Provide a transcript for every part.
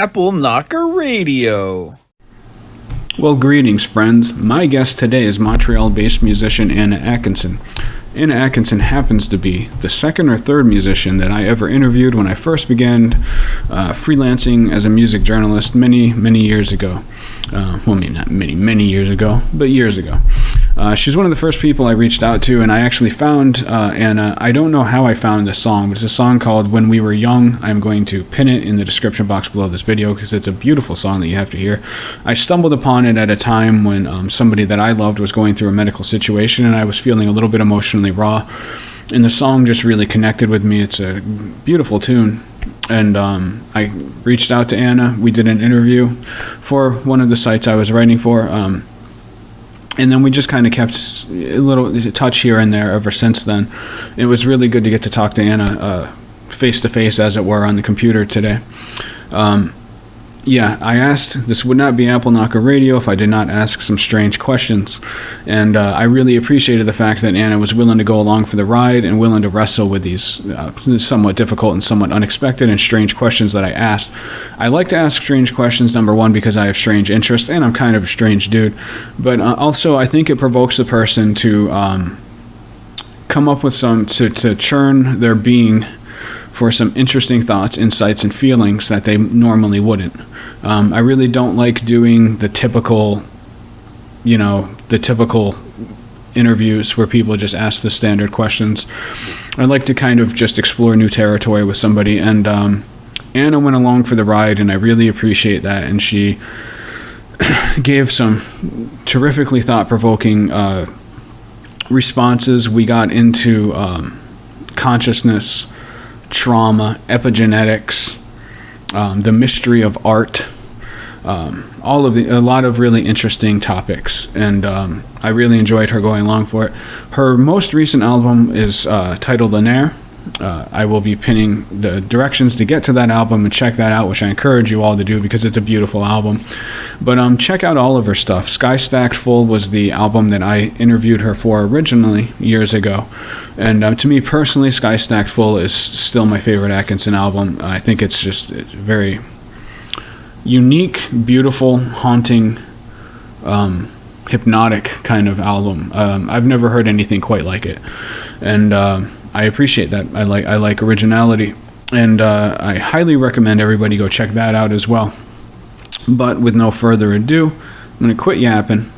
Appleknocker Radio. Well, greetings, friends. My guest today is Montreal-based musician Anna Atkinson. Anna Atkinson happens to be the second or third musician that I ever interviewed when I first began freelancing as a music journalist many years ago. Well, maybe not many years ago, but years ago. She's one of the first people I reached out to, and I actually found Anna. I don't know how I found this song, but it's a song called When We Were Young. I'm going to pin it in the description box below this video because it's a beautiful song that you have to hear. I stumbled upon it at a time when somebody that I loved was going through a medical situation, and I was feeling a little bit emotionally raw, and the song just really connected with me. It's a beautiful tune. And I reached out to Anna. We did an interview for one of the sites I was writing for. And then we just kind of kept a little touch here and there ever since then. It was really good to get to talk to Anna face to face, as it were, on the computer today. I asked, this would not be Appleknocker Radio if I did not ask some strange questions. And I really appreciated the fact that Anna was willing to go along for the ride and willing to wrestle with these somewhat difficult and somewhat unexpected and strange questions that I asked. I like to ask strange questions, number one, because I have strange interests, and I'm kind of a strange dude. But also, I think it provokes the person to come up with to churn their being for some interesting thoughts, insights, and feelings that they normally wouldn't. I really don't like doing the typical interviews where people just ask the standard questions. I like to kind of just explore new territory with somebody, and Anna went along for the ride, and I really appreciate that, and she gave some terrifically thought-provoking responses. We got into consciousness, trauma, epigenetics, the mystery of art, a lot of really interesting topics, and I really enjoyed her going along for it. Her most recent album is titled Linaire. I will be pinning the directions to get to that album and check that out, which I encourage you all to do because it's a beautiful album. But check out all of her stuff. Sky Stacked Full was the album that I interviewed her for originally years ago. And to me personally, Sky Stacked Full is still my favorite Atkinson album. I think it's just very unique, beautiful, haunting, hypnotic kind of album. I've never heard anything quite like it. And I appreciate that. I like originality, and I highly recommend everybody go check that out as well. But with no further ado, I'm going to quit yapping,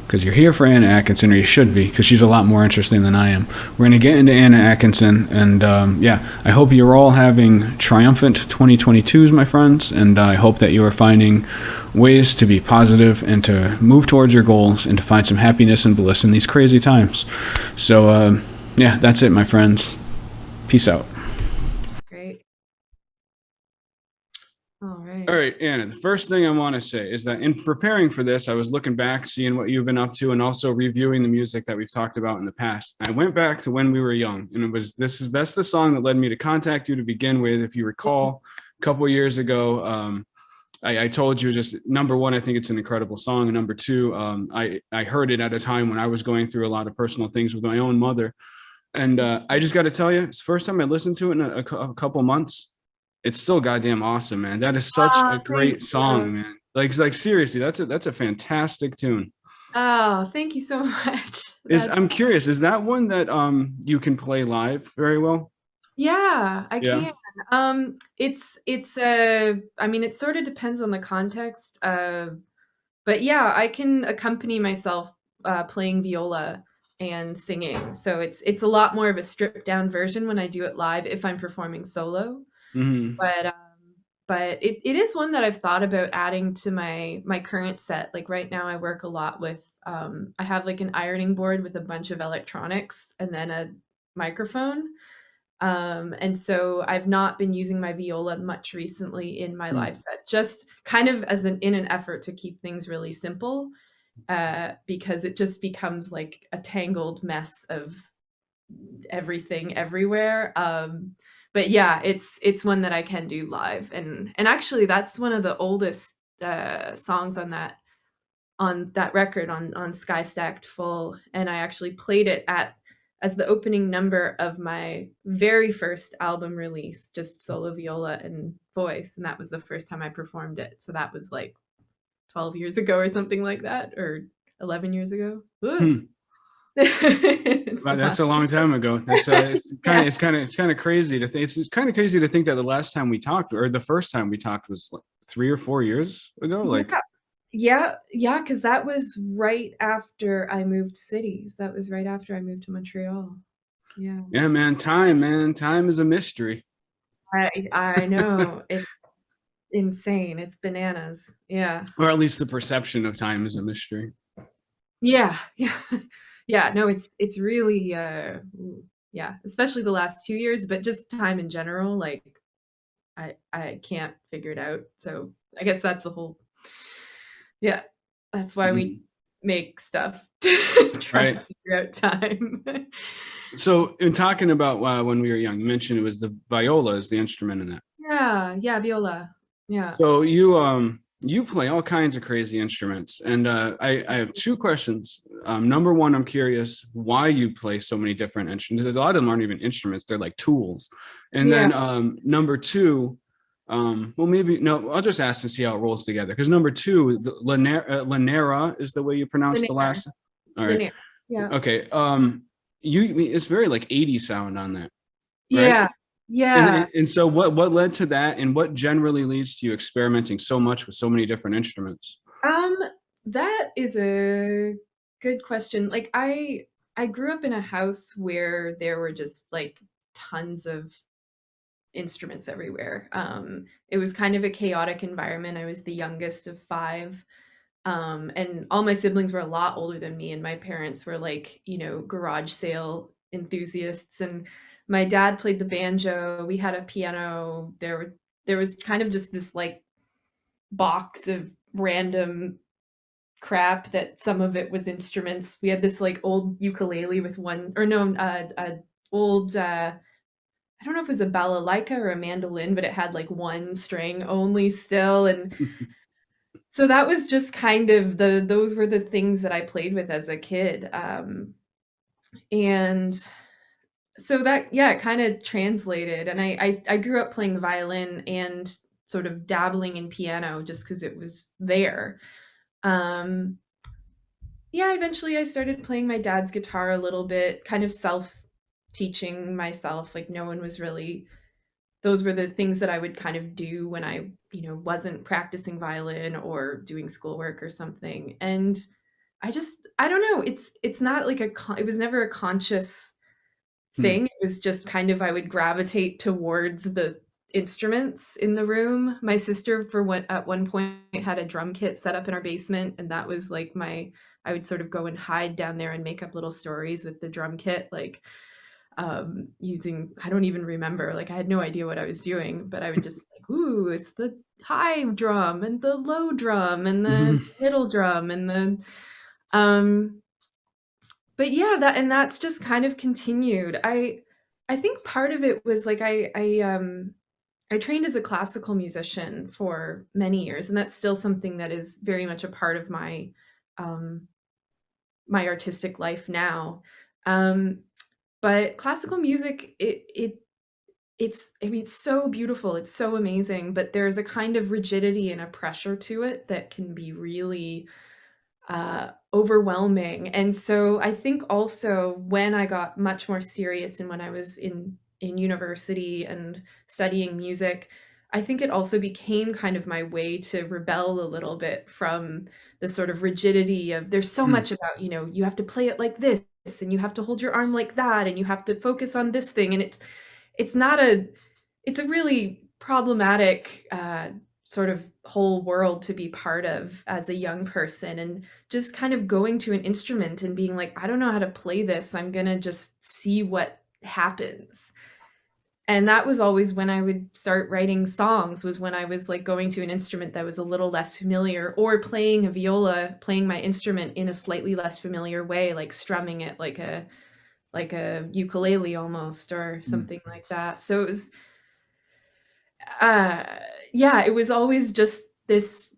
because you're here for Anna Atkinson, or you should be, because she's a lot more interesting than I am. We're going to get into Anna Atkinson, and I hope you're all having triumphant 2022s, my friends, and I hope that you are finding ways to be positive and to move towards your goals and to find some happiness and bliss in these crazy times. So, that's it, my friends. Peace out. Great. All right, Anna, the first thing I want to say is that in preparing for this, I was looking back, seeing what you've been up to, and also reviewing the music that we've talked about in the past. I went back to When We Were Young, and that's the song that led me to contact you to begin with. If you recall, a couple of years ago, I told you, just number one, I think it's an incredible song, and number two, I heard it at a time when I was going through a lot of personal things with my own mother. And I just got to tell you, it's the first time I listened to it in a couple months. It's still goddamn awesome, man. That is such a great song, man. Like seriously, that's a fantastic tune. Oh, thank you so much. I'm curious, is that one that you can play live very well? Yeah, I can. It sort of depends on the context. But yeah, I can accompany myself playing viola and singing. So it's a lot more of a stripped down version when I do it live if I'm performing solo. Mm-hmm. But it is one that I've thought about adding to my current set. Like right now I work a lot with I have like an ironing board with a bunch of electronics and then a microphone. And so I've not been using my viola much recently in my live set, just kind of in an effort to keep things really simple. Because it just becomes like a tangled mess of everything everywhere. But yeah, it's one that I can do live, and actually that's one of the oldest songs on that record on Sky Stacked Full, and I actually played it at as the opening number of my very first album release, just solo viola and voice, and that was the first time I performed it. So that was like 12 years ago or something like that, or 11 years ago. Well, that's a long time ago. That's Yeah. it's kind of crazy to think. It's kind of crazy to think that the last time we talked, or the first time we talked, was like 3 or 4 years ago. Like, Yeah, because that was right after I moved cities. That was right after I moved to Montreal. Yeah. yeah, man, time is a mystery. I know. It's insane. It's bananas. Yeah. Or at least the perception of time is a mystery. Yeah. Yeah. Yeah. No, it's really yeah, especially the last 2 years, but just time in general, like I can't figure it out. So I guess that's the whole yeah. That's why we make stuff to try to Right. figure out time. So, in talking about when we were young, you mentioned it was the viola is the instrument in that. Yeah, viola. Yeah. So you play all kinds of crazy instruments, and I have two questions. Number one, I'm curious why you play so many different instruments. A lot of them aren't even instruments; they're like tools. And Yeah. then number two, well, maybe no, I'll just ask and see how it rolls together. Because number two, the Linaire is the way you pronounce the Linaire. last. All right. Linaire. Yeah. Okay. It's very like 80 sound on that, right? Yeah. Yeah. And so what led to that, and what generally leads to you experimenting so much with so many different instruments? Um, that is a good question. Like I grew up in a house where there were just like tons of instruments everywhere. It was kind of a chaotic environment. I was the youngest of five. And all my siblings were a lot older than me, and my parents were like, garage sale enthusiasts. And my dad played the banjo. We had a piano. There was kind of just this like box of random crap that some of it was instruments. We had this like old ukulele with one, or no, old I don't know if it was a balalaika or a mandolin, but it had like one string only still. And so that was just kind of those were the things that I played with as a kid. And so that, yeah, it kind of translated. And I grew up playing the violin and sort of dabbling in piano just because it was there. Um, yeah, eventually I started playing my dad's guitar a little bit, kind of self teaching myself. Like no one was really those were the things that I would kind of do when I, wasn't practicing violin or doing schoolwork or something. And I don't know, it's not like it was never a conscious Hmm. thing. It was just kind of I would gravitate towards the instruments in the room. My sister at one point had a drum kit set up in our basement, and that was like I would sort of go and hide down there and make up little stories with the drum kit, like using I don't even remember, like I had no idea what I was doing, but I would just like, ooh, it's the high drum and the low drum and the middle drum and the um but yeah, that's just kind of continued. I think part of it was like I trained as a classical musician for many years, and that's still something that is very much a part of um my artistic life now. Um but classical music, it's I mean, it's so beautiful, it's so amazing, but there's a kind of rigidity and a pressure to it that can be really overwhelming. And so I think also when I got much more serious and when I was in university and studying music, I think it also became kind of my way to rebel a little bit from the sort of rigidity of there's so Hmm. much about, you have to play it like this and you have to hold your arm like that and you have to focus on this thing. And it's not a it's a really problematic sort of whole world to be part of as a young person, and just kind of going to an instrument and being like, I don't know how to play this, I'm gonna just see what happens. And that was always when I would start writing songs, was when I was like going to an instrument that was a little less familiar, or playing a viola, playing my instrument in a slightly less familiar way, like strumming it like a ukulele almost, or Hmm. something like that. So it was uh yeah, it was always just this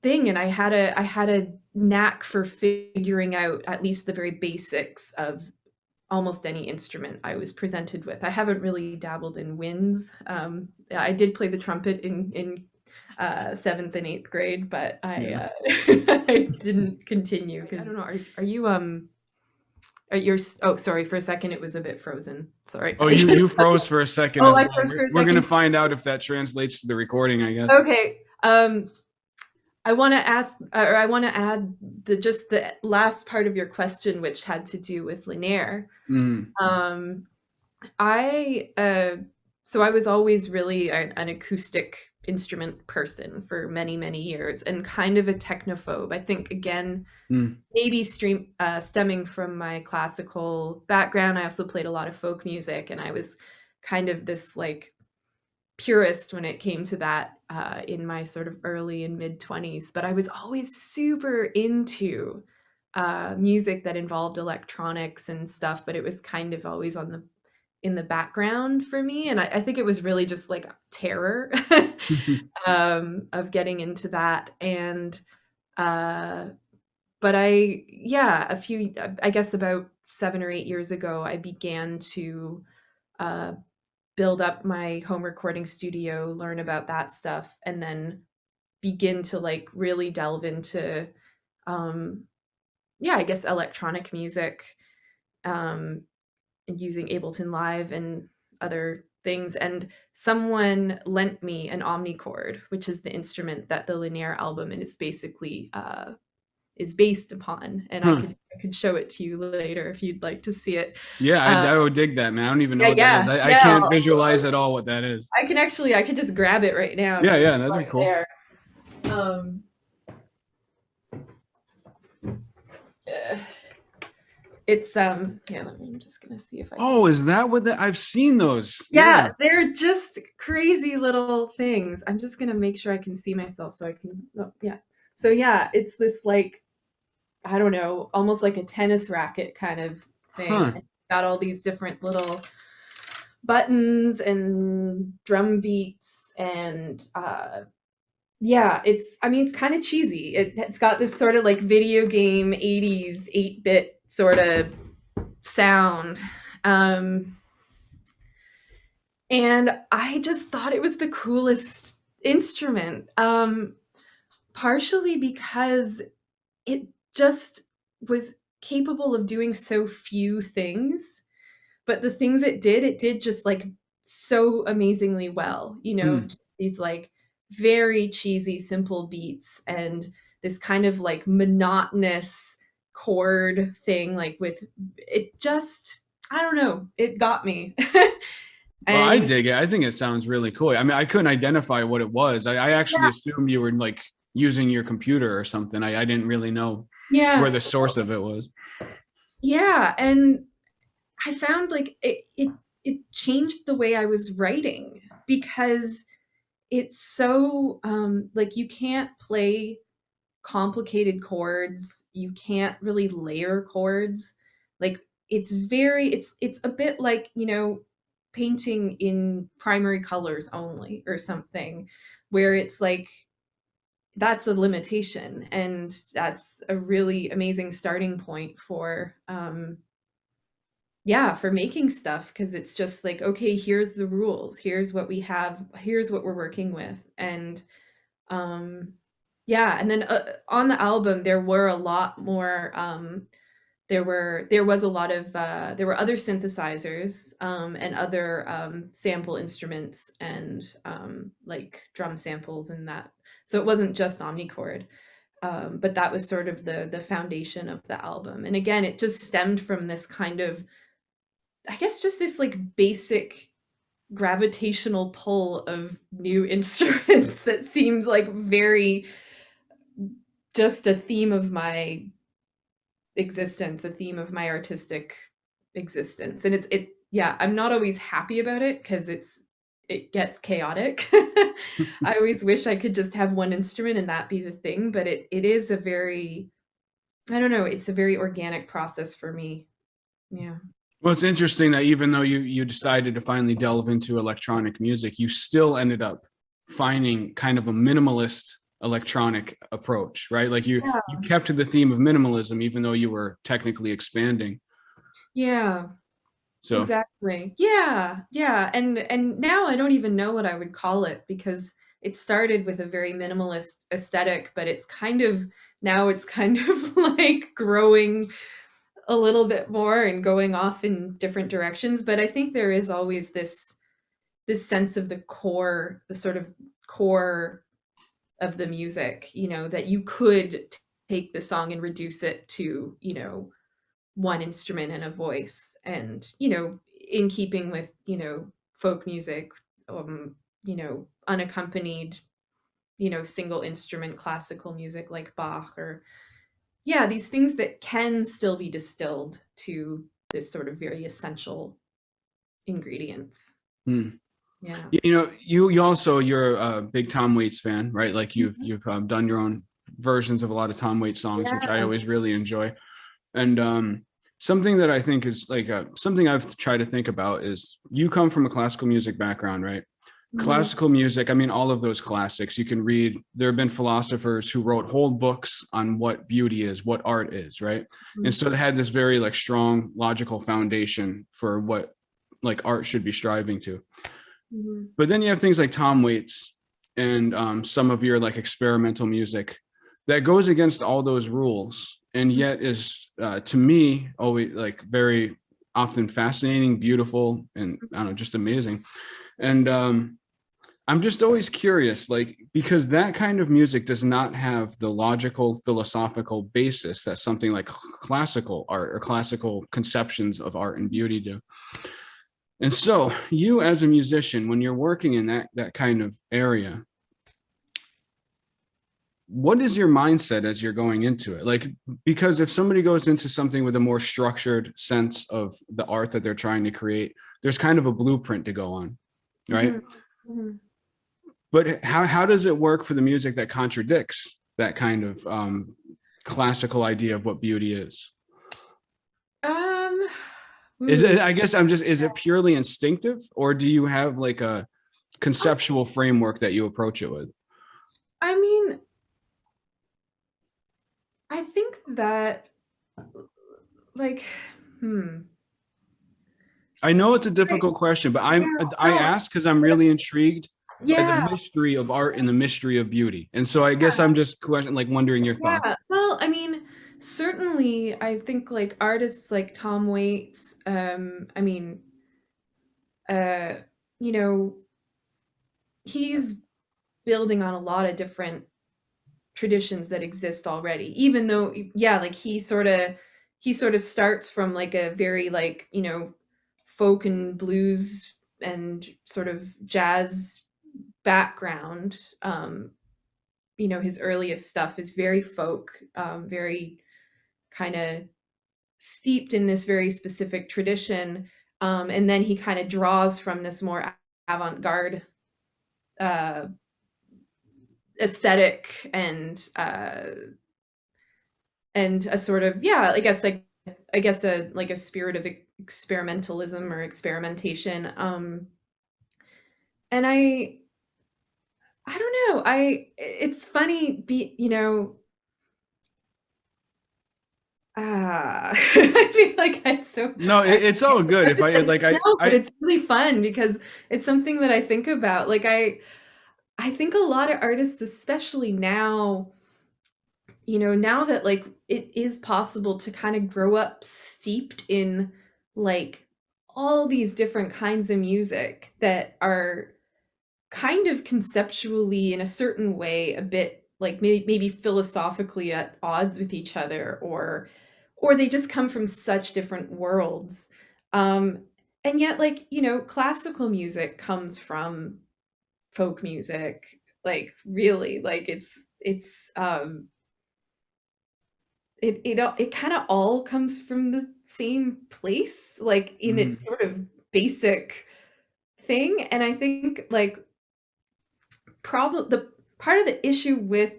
thing, and I had a knack for figuring out at least the very basics of almost any instrument I was presented with. I haven't really dabbled in winds. I did play the trumpet in 7th and 8th grade, but I didn't continue. I don't know. Are you you're oh, sorry, for a second it was a bit frozen. Sorry. Oh, you froze for a second. Oh, I froze for a We're gonna second. find out if that translates to the recording, I guess. Okay. I want to ask, or I want to add just the last part of your question, which had to do with Linaire. So I was always really an acoustic instrument person for many, many years, and kind of a technophobe. I think, again, maybe stemming from my classical background. I also played a lot of folk music, and I was kind of this like purist when it came to that in my sort of early and mid 20s. But I was always super into music that involved electronics and stuff, but it was kind of always in the background for me. And I think it was really just like terror of getting into that. And but I guess about 7 or 8 years ago, I began to build up my home recording studio, learn about that stuff, and then begin to like really delve into I guess electronic music, and using Ableton Live and other things. And someone lent me an omnichord, which is the instrument that the Linaire album is basically is based upon. And I could show it to you later if you'd like to see it. Yeah, I would dig that, man. I don't even know what that is. I can't visualize at all what that is. I could just grab it right now. Yeah, that'd be cool. There. It's I'm just gonna see if I can... is that what I've seen those? Yeah, they're just crazy little things. I'm just gonna make sure I can see myself so I can so it's this like, I don't know, almost like a tennis racket kind of thing. It's got all these different little buttons and drum beats, and it's kind of cheesy. It's got this sort of like video game 80s 8-bit sort of sound. And I just thought it was the coolest instrument, partially because it just was capable of doing so few things, but the things it did just like so amazingly well, just these like very cheesy, simple beats, and this kind of like monotonous chord thing, like with it just, I don't know, it got me. Well, I dig it. I think it sounds really cool. I mean, I couldn't identify what it was. I actually assumed you were like using your computer or something. I didn't really know where the source of it was. Yeah, and I found like it changed the way I was writing, because it's so like you can't play complicated chords, you can't really layer chords. Like it's a bit like, painting in primary colors only or something, where it's like that's a limitation, and that's a really amazing starting point for for making stuff, because it's just like, okay, here's the rules, here's what we have, here's what we're working with. And and then on the album there were a lot more there were other synthesizers and other sample instruments, and like drum samples and that. So it wasn't just omnichord, but that was sort of the foundation of the album. And again, it just stemmed from this kind of, I guess, just this like basic gravitational pull of new instruments that seems like very just a theme of my existence, a theme of my artistic existence. And I'm not always happy about it, because it gets chaotic. I always wish I could just have one instrument and that be the thing, but it is a very, I don't know, it's a very organic process for me. Yeah. Well, it's interesting that even though you decided to finally delve into electronic music, you still ended up finding kind of a minimalist electronic approach, right? Like you kept to the theme of minimalism, even though you were technically expanding. Yeah. So Exactly. Yeah, yeah, and now I don't even know what I would call it because it started with a very minimalist aesthetic, but it's kind of now it's kind of like growing a little bit more and going off in different directions, but I think there is always this sense of the core, the sort of core of the music, that you could take the song and reduce it to, one instrument and a voice and in keeping with folk music, unaccompanied single instrument classical music like Bach, or yeah, these things that can still be distilled to this sort of very essential ingredients. mm. Yeah. You also, you're a big Tom Waits fan, right? Like you've done your own versions of a lot of Tom Waits songs, which I Yeah. always really enjoy. And something that I think is like something I've tried to think about is you come from a classical music background, right? Mhm. Classical music, I mean, all of those classics you can read. There have been philosophers who wrote whole books on what beauty is, what art is, right? And Mhm. so they had this very like strong logical foundation for what like art should be striving to. Mhm. But then you have things like Tom Waits and some of your like experimental music that goes against all those rules, and yet is to me always like very often fascinating, beautiful, and I don't know, just amazing. And I'm just always curious, like, because that kind of music does not have the logical, philosophical basis that something like classical art or classical conceptions of art and beauty do. And so, you as a musician, when you're working in that kind of area, what is your mindset as you're going into it? Like, because if somebody goes into something with a more structured sense of the art that they're trying to create, there's kind of a blueprint to go on, right? Mhm. Mhm. But how does it work for the music that contradicts that kind of classical idea of what beauty is? Um, Is ooh, it, I guess I'm just, is it purely instinctive, or do you have like a conceptual framework that you approach it with? I mean, I think that, like, hmm. I know it's a I, difficult question, but yeah, I no, ask because I'm really intrigued by the yeah, mystery of art and the mystery of beauty. And so I guess I'm just question like wondering your thoughts. yeah. Well, I mean, certainly, I think like artists like Tom Waits, I mean, uh, you know, he's building on a lot of different traditions that exist already, even though, yeah, like he sort of starts from like a very like, folk and blues and sort of jazz background. His earliest stuff is very folk, very kind of steeped in this very specific tradition. And then he kind of draws from this more avant-garde uh, aesthetic and a sort of, yeah, I guess a like a spirit of experimentalism or experimentation. And I don't know. It's funny I feel like I'm so No, it's all good. If I hesitant. like No, but I it's really fun because it's something that I think about. Like I think a lot of artists, especially now, now that like it is possible to kind of grow up steeped in like all these different kinds of music that are kind of conceptually in a certain way a bit like maybe philosophically at odds with each other, or they just come from such different worlds. um and yet, like, classical music comes from folk music, like really, like it kind of all comes from the same place, like in its mm, sort of basic thing. And I think like problem the part of the issue with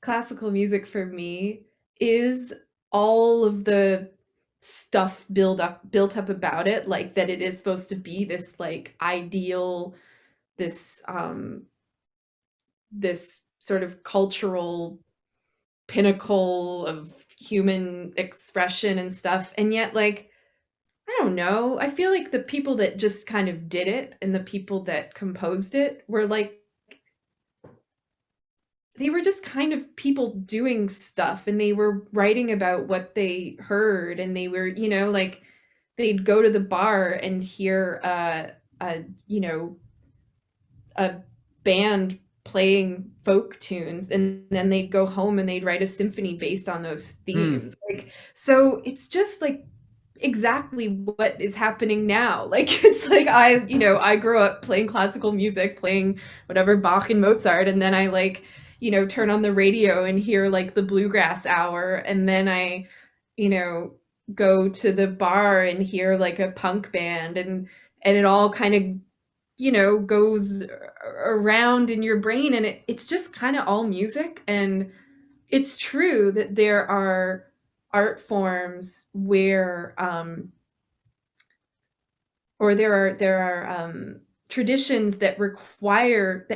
classical music for me is all of the stuff built up about it, like that it is supposed to be this like ideal, this sort of cultural pinnacle of human expression and stuff. And yet, like, I don't know. I feel like the people that just kind of did it and the people that composed it were like they were just kind of people doing stuff and they were writing about what they heard and they were, like they'd go to the bar and hear a band playing folk tunes and then they'd go home and they'd write a symphony based on those themes. Like so it's just like exactly what is happening now. Like it's like I grew up playing classical music, playing whatever Bach and Mozart, and then I like, turn on the radio and hear like the bluegrass hour, and then I, you know, go to the bar and hear like a punk band and it all kind of, goes around in your brain and it's just kind of all music. And it's true that there are art forms where or there are traditions that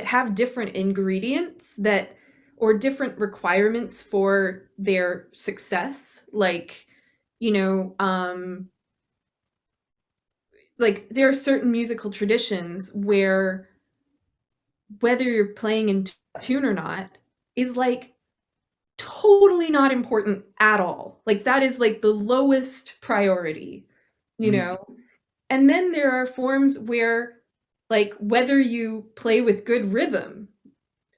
have different ingredients that or different requirements for their success, like you know like there are certain musical traditions where whether you're playing in tune or not is like totally not important at all. Like that is like the lowest priority, you know? And then there are forms where like whether you play with good rhythm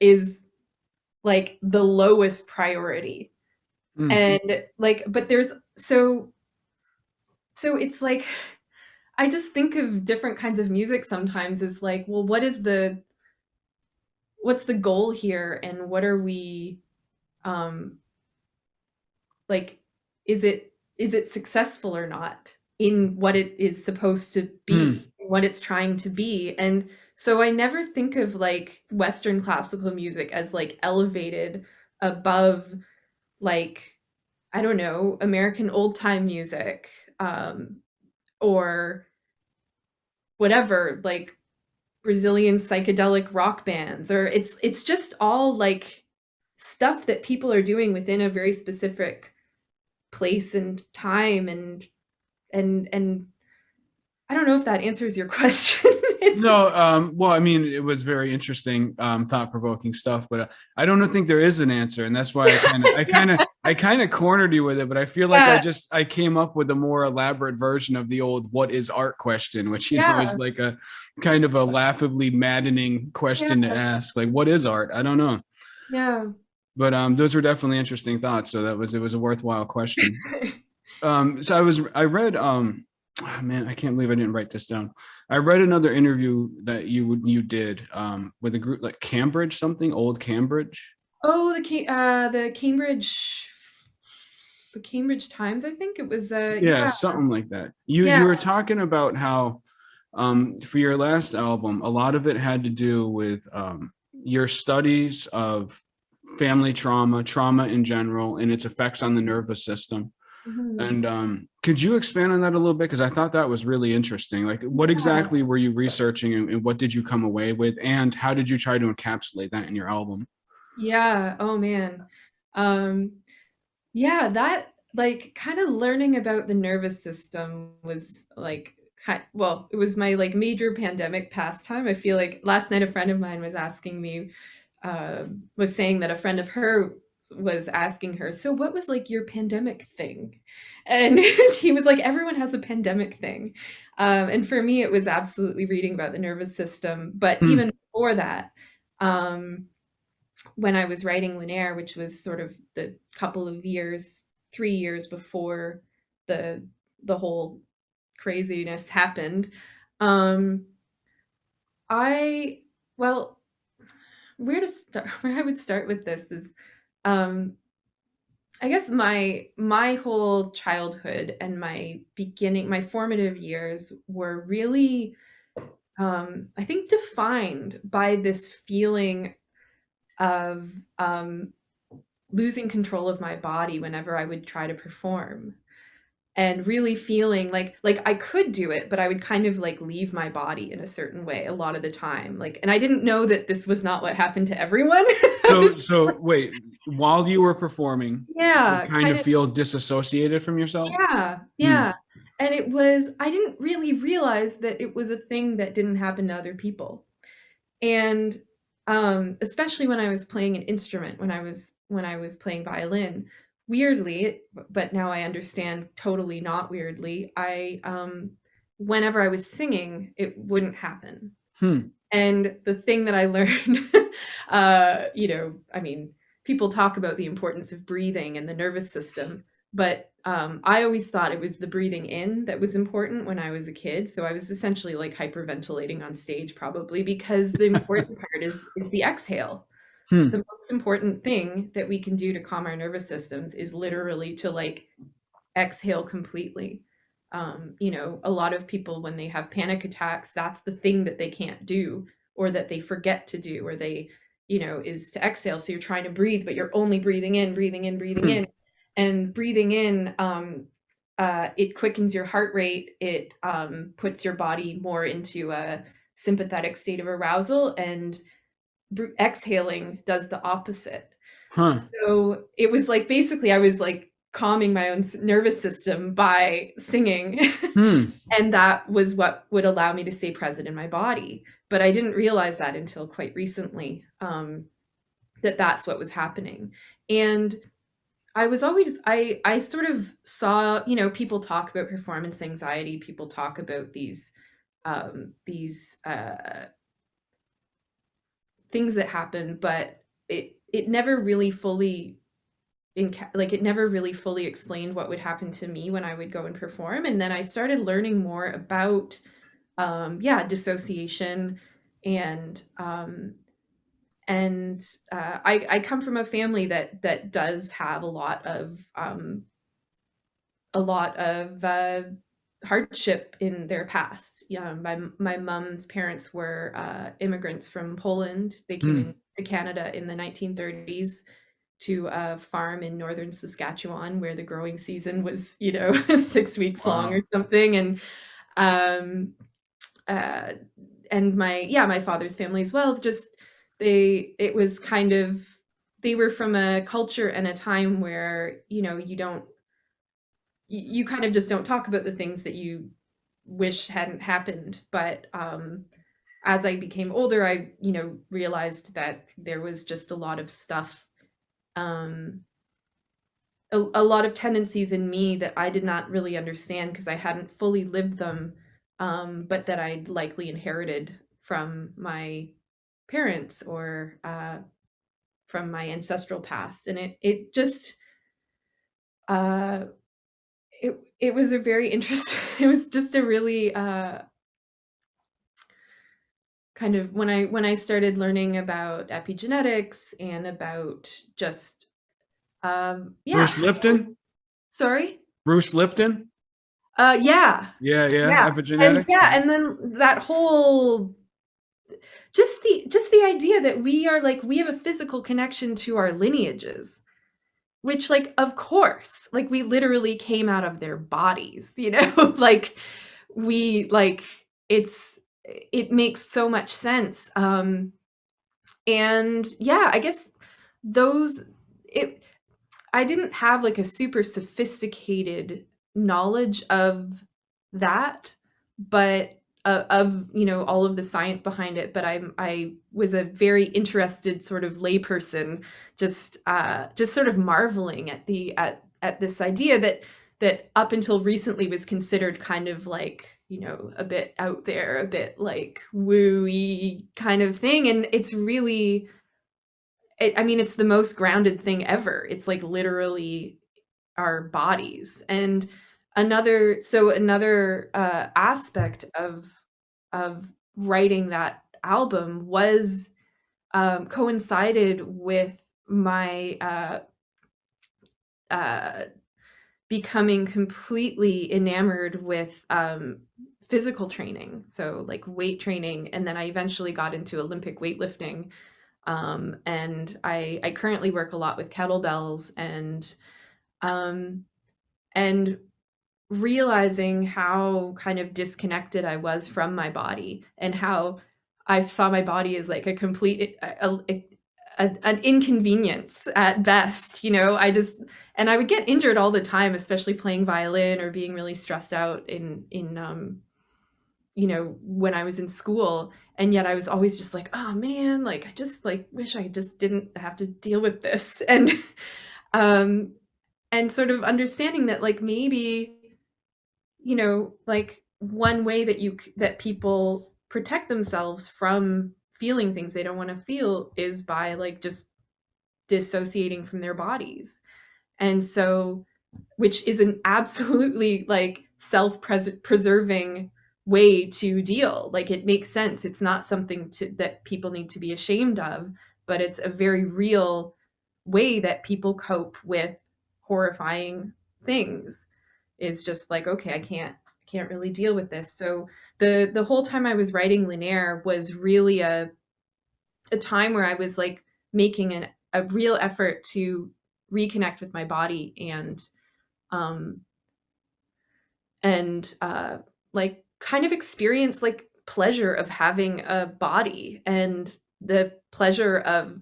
is like the lowest priority. And like but there's so it's like I just think of different kinds of music sometimes as like, well, what's the goal here and what are we like is it successful or not in what it is supposed to be, what it's trying to be. And so I never think of like Western classical music as like elevated above like, I don't know, American old time music, or whatever, like Brazilian psychedelic rock bands, or it's just all like stuff that people are doing within a very specific place and time and I don't know if that answers your question. Well, I mean, it was very interesting, thought-provoking stuff, but I don't think there is an answer, and that's why I kind of cornered you with it. But I feel like I came up with a more elaborate version of the old "what is art" question, which is like a kind of a laughably maddening question to ask. Like, what is art? I don't know. Yeah. But those were definitely interesting thoughts. So it was a worthwhile question. So I read oh man, I can't believe I didn't write this down. I read another interview that you did with a group like Cambridge something, old Cambridge. Oh, the Cambridge Times, I think it was. Something like that. You were talking about how for your last album, a lot of it had to do with your studies of family trauma in general, and its effects on the nervous system. And could you expand on that a little bit? Because I thought that was really interesting. Like, what exactly were you researching, and what did you come away with, and how did you try to encapsulate that in your album? Yeah. Oh man. Yeah, that like kind of learning about the nervous system was like well, it was my like major pandemic pastime. I feel like last night a friend of mine was asking me, was saying that a friend of her was asking her, so what was like your pandemic thing? And he was like, everyone has a pandemic thing. And for me, it was absolutely reading about the nervous system. But even before that, when I was writing Linaire, which was sort of the couple of years, 3 years before the whole craziness happened, well, where I would start with this is, I guess my whole childhood and my formative years were really, I think, defined by this feeling of losing control of my body whenever I would try to perform, and really feeling like I could do it, but I would kind of like leave my body in a certain way a lot of the time. Like, and I didn't know that this was not what happened to everyone. So wait, while you were performing, you kind of feel disassociated from yourself? Yeah. And I didn't really realize that it was a thing that didn't happen to other people. And especially when I was playing an instrument, when I was playing violin, weirdly, but now I understand totally not weirdly, I whenever I was singing, it wouldn't happen. And the thing that I learned, I mean, people talk about the importance of breathing and the nervous system, but I always thought it was the breathing in that was important when I was a kid. So I was essentially like hyperventilating on stage, probably because the important part is the exhale. The most important thing that we can do to calm our nervous systems is literally to like exhale completely. A lot of people, when they have panic attacks, that's the thing that they can't do, or that they forget to do, or they, is to exhale. So you're trying to breathe, but you're only breathing in, breathing in, breathing in. And breathing in, it quickens your heart rate. It puts your body more into a sympathetic state of arousal, and exhaling does the opposite. So it was like, basically I was like calming my own nervous system by singing. And that was what would allow me to stay present in my body. But I didn't realize that until quite recently, that that's what was happening. And I sort of saw, people talk about performance anxiety, people talk about these things that happen, but it never really fully it never really fully explained what would happen to me when I would go and perform. And then I started learning more about dissociation, and I come from a family that does have a lot of hardship in their past. My mom's parents were immigrants from Poland. They came into Canada in the 1930s to a farm in northern Saskatchewan, where the growing season was, 6 weeks long or something. And my father's family as well, just it was kind of, they were from a culture and a time where, you kind of just don't talk about the things that you wish hadn't happened. But as I became older, I, realized that there was just a lot of stuff, a lot of tendencies in me that I did not really understand because I hadn't fully lived them, but that I'd likely inherited from my parents, or from my ancestral past. And it just it was a very interesting it was just a really kind of, when I started learning about epigenetics and about just Bruce Lipton? Sorry? Bruce Lipton? Yeah. Yeah. Epigenetics. And then that whole, just the idea that we have a physical connection to our lineages, which, like, of course, like, we literally came out of their bodies, like, it makes so much sense. And yeah, I guess I didn't have like a super sophisticated knowledge of that, but of all of the science behind it. But I was a very interested sort of layperson, just sort of marveling at this idea that up until recently was considered kind of like, a bit out there, a bit like woo-y kind of thing. And it's really, it's the most grounded thing ever. It's like literally our bodies. And another aspect of writing that album was coincided with my becoming completely enamored with physical training, so like weight training. And then I eventually got into Olympic weightlifting. And I currently work a lot with kettlebells, and realizing how kind of disconnected I was from my body, and how I saw my body as like a complete an inconvenience at best, you know. And I would get injured all the time, especially playing violin or being really stressed out in you know, when I was in school. And yet I was always just like, oh man, like I just like wish I just didn't have to deal with this. Um and sort of understanding that like maybe, you know, like one way that that people protect themselves from feeling things they don't want to feel is by like just dissociating from their bodies. And so, which is an absolutely like self-preserving way to deal. Like it makes sense. It's not something that people need to be ashamed of, but it's a very real way that people cope with horrifying things. Is just like, okay, I can't really deal with this. So the whole time I was writing Linaire was really a time where I was like making a real effort to reconnect with my body um and like kind of experience like pleasure of having a body and the pleasure of,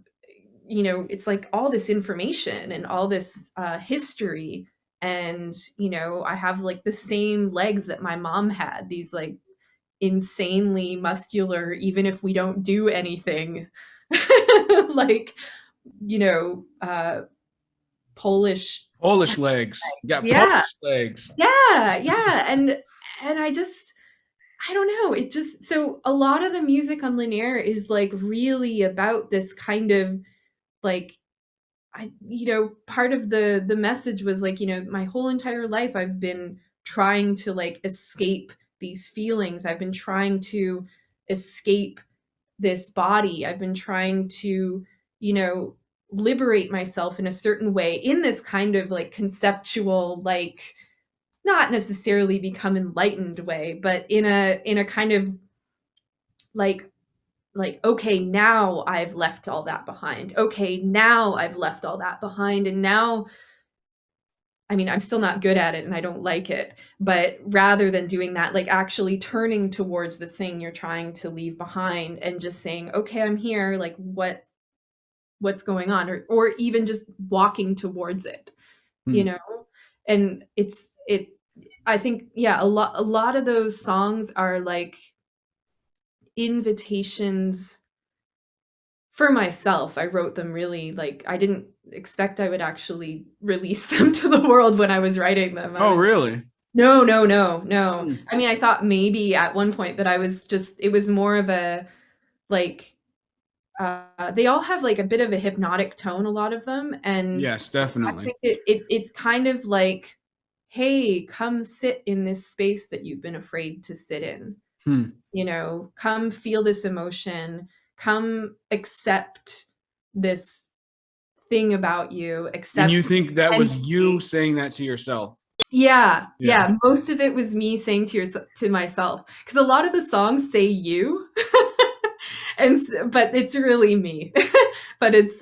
you know, it's like all this information and all this history. And you know, I have like the same legs that my mom had, these like insanely muscular, even if we don't do anything, like, you know, Polish. Legs. You got Yeah, Polish legs. yeah. And I don't know, it just, so a lot of the music on Linaire is like really about this kind of like, I, you know, part of the message was like, you know, my whole entire life I've been trying to like escape these feelings. I've been trying to escape this body. I've been trying to, you know, liberate myself in a certain way in this kind of like conceptual, like not necessarily become enlightened way, but in a kind of like okay, now I've left all that behind. Okay, now I've left all that behind. And now, I mean, I'm still not good at it and I don't like it, but rather than doing that, like actually turning towards the thing you're trying to leave behind and just saying, okay, I'm here, like what's going on, or even just walking towards it, you know. And I think, yeah, a lot of those songs are like invitations for myself. I wrote them really like, I didn't expect I would actually release them to the world when I was writing them. Oh, really? No, no, no, no. I mean, I thought maybe at one point, but I was just, it was more of a like, they all have like a bit of a hypnotic tone, a lot of them. And Yes, I definitely. think it's kind of like, hey, come sit in this space that you've been afraid to sit in. You know, come feel this emotion, come accept this thing about you, And you accept think that was entity. you saying that to yourself? Yeah. Most of it was me saying to myself, because a lot of the songs say you, but it's really me. But it's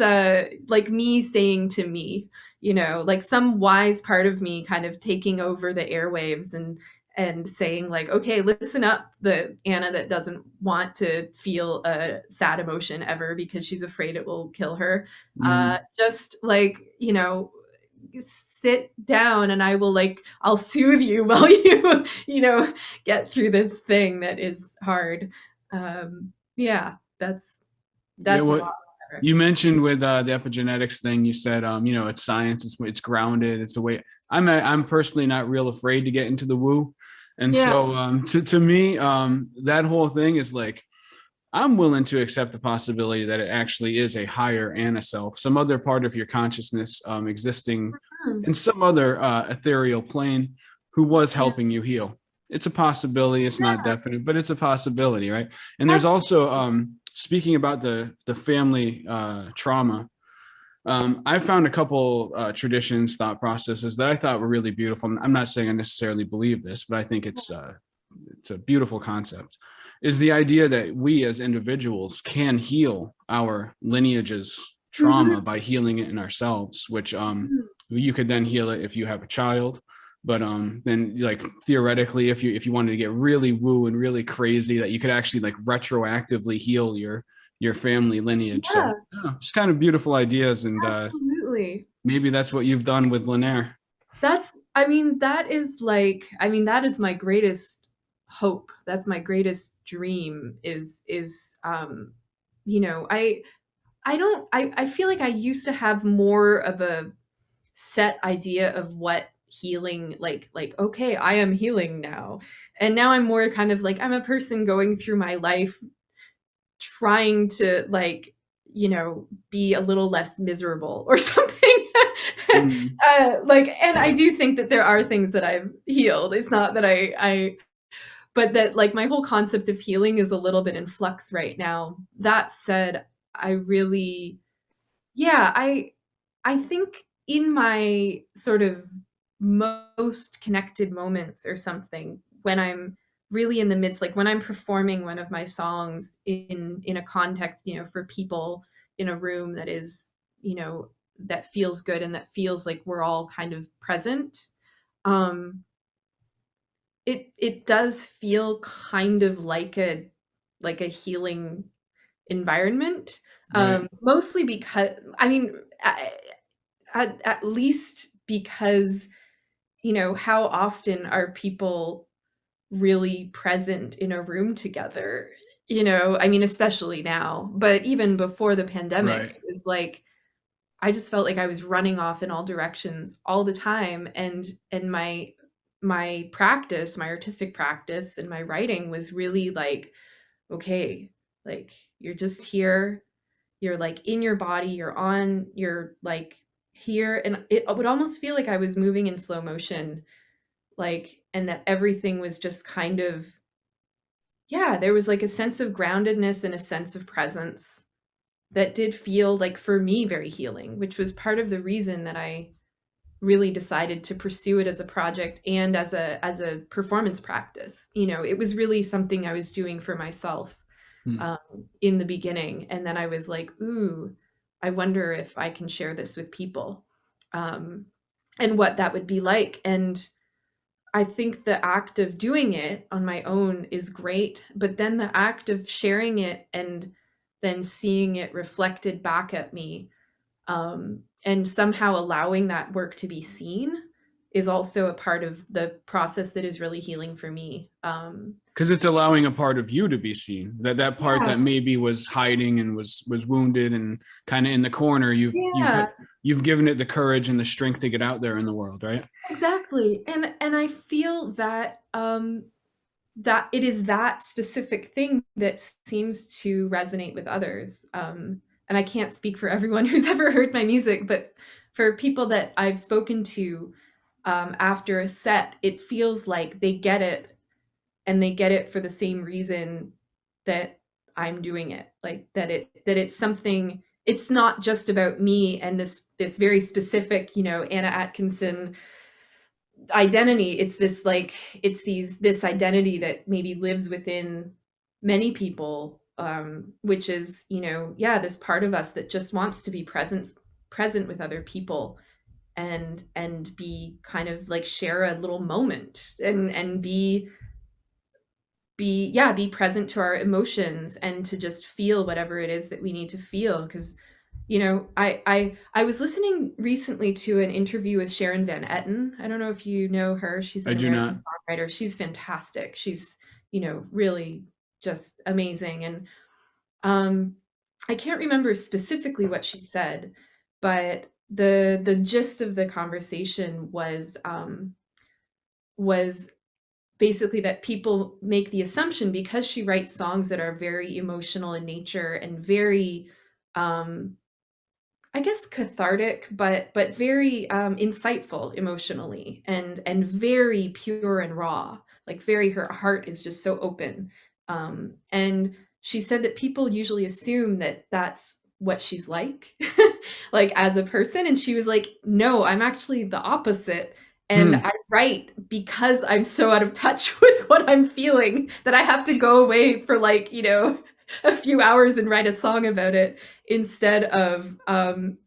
like me saying to me, you know, like some wise part of me kind of taking over the airwaves and saying like, okay, listen up, the Anna that doesn't want to feel a sad emotion ever because she's afraid it will kill her. Just like, you know, sit down and I will like, I'll soothe you while you, you know, get through this thing that is hard. Yeah, that's Yeah, a what lot. you mentioned with the epigenetics thing, you said, you know, it's science, it's grounded, it's a way. I'm personally not real afraid to get into the woo, and Yeah. so to me, that whole thing is like, I'm willing to accept the possibility that it actually is a higher Anna self, some other part of your consciousness existing in some other ethereal plane who was Yeah. helping you heal. It's a possibility. It's not Yeah. definite, but it's a possibility, right? And there's Absolutely. also speaking about the family trauma. I found a couple traditions, thought processes that I thought were really beautiful. I'm not saying I necessarily believe this, but I think it's a beautiful concept. Is the idea that we as individuals can heal our lineage's trauma by healing it in ourselves, which you could then heal it if you have a child. But then like theoretically, if you wanted to get really woo and really crazy, that you could actually like retroactively heal your family lineage. So Yeah, yeah, just kind of beautiful ideas, and absolutely. maybe that's what you've done with Linaire. I mean, that is my greatest hope. That's my greatest dream you know, I feel like I used to have more of a set idea of what healing okay, I am healing now. And now I'm more kind of like I'm a person going through my life trying to be a little less miserable or something. Mm, And I do think that there are things that I've healed. It's not that but that like my whole concept of healing is a little bit in flux right now. That said, I really, yeah, I think in my sort of most connected moments or something, when I'm really in the midst, like when I'm performing one of my songs in a context, for people in a room that is, that feels good and that feels like we're all kind of present, um, it does feel kind of like a healing environment. right, Mostly because I mean, at least because how often are people really present in a room together? I mean, especially now, but even before the pandemic, right. it was like I just felt like I was running off in all directions all the time, and my practice, my artistic practice and my writing was really like, okay, like you're just here, you're like in your body, you're like here, and it would almost feel like I was moving in slow motion, like, and that everything was just kind of, yeah, there was like a sense of groundedness and a sense of presence that did feel like for me very healing, which was part of the reason that I really decided to pursue it as a project and as a performance practice. It was really something I was doing for myself, Mm. um, in the beginning, and then I was like, ooh, I wonder if I can share this with people, um, and what that would be like. And I think the act of doing it on my own is great, but then the act of sharing it and then seeing it reflected back at me, and somehow allowing that work to be seen is also a part of the process that is really healing for me. Because it's allowing a part of you to be seen. That part Yeah, that maybe was hiding and was wounded and kind of in the corner. yeah, You've given it the courage and the strength to get out there in the world, right? exactly. And I feel that that it is that specific thing that seems to resonate with others. And I can't speak for everyone who's ever heard my music, but for people that I've spoken to, after a set, it feels like they get it, and they get it for the same reason that I'm doing it. Like that it's something. It's not just about me and this very specific, Anna Atkinson identity. It's this like this identity that maybe lives within many people, which is, yeah, this part of us that just wants to be present with other people, and be kind of like share a little moment, and be present to our emotions, and to just feel whatever it is that we need to feel. Because I was listening recently to an interview with Sharon Van Etten. I don't know if you know her. She's I an do American not. songwriter. She's fantastic. She's, really just amazing. And um I can't remember specifically what she said, but the gist of the conversation was basically that people make the assumption, because she writes songs that are very emotional in nature and very, um I guess, cathartic, but very, insightful emotionally, and very pure and raw. Like, very, her heart is just so open. And she said that people usually assume that that's what she's like, like as a person. And she was like, "No, I'm actually the opposite. And Hmm. I write because I'm so out of touch with what I'm feeling that I have to go away for like, a few hours and write a song about it instead of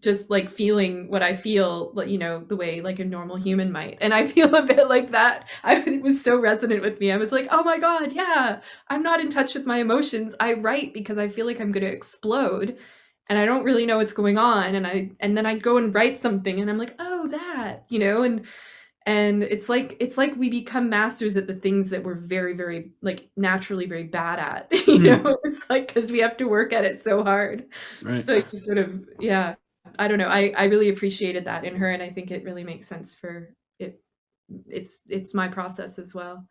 just like feeling what I feel, you know, the way like a normal human might. And I feel a bit like that. It was so resonant with me. I was like, oh my God, yeah, I'm not in touch with my emotions. I write because I feel like I'm going to explode and I don't really know what's going on. And then I go and write something and I'm like, oh, that, you know, and it's like we become masters at the things that we're very, very like naturally very bad at, you know. It's like because we have to work at it so hard. Right. So you sort of, yeah, I don't know. I really appreciated that in her, and I think it really makes sense for it. It's my process as well.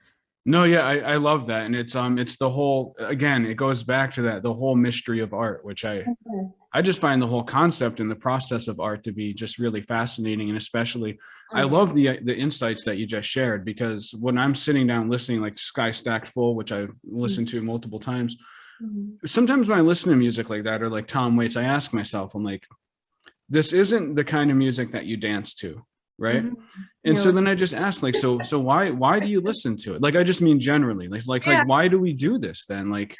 No, yeah, I love that. And it's the whole, again, it goes back to that, the whole mystery of art, which I just find the whole concept and the process of art to be just really fascinating. And especially, I love the insights that you just shared, because when I'm sitting down listening, like Sky Stacked Full, which I've listened to multiple times, sometimes when I listen to music like that, or like Tom Waits, I ask myself, I'm like, this isn't the kind of music that you dance to, right? And so then I just ask, like, so why do you listen to it? Like, I just mean generally, like why do we do this then? Like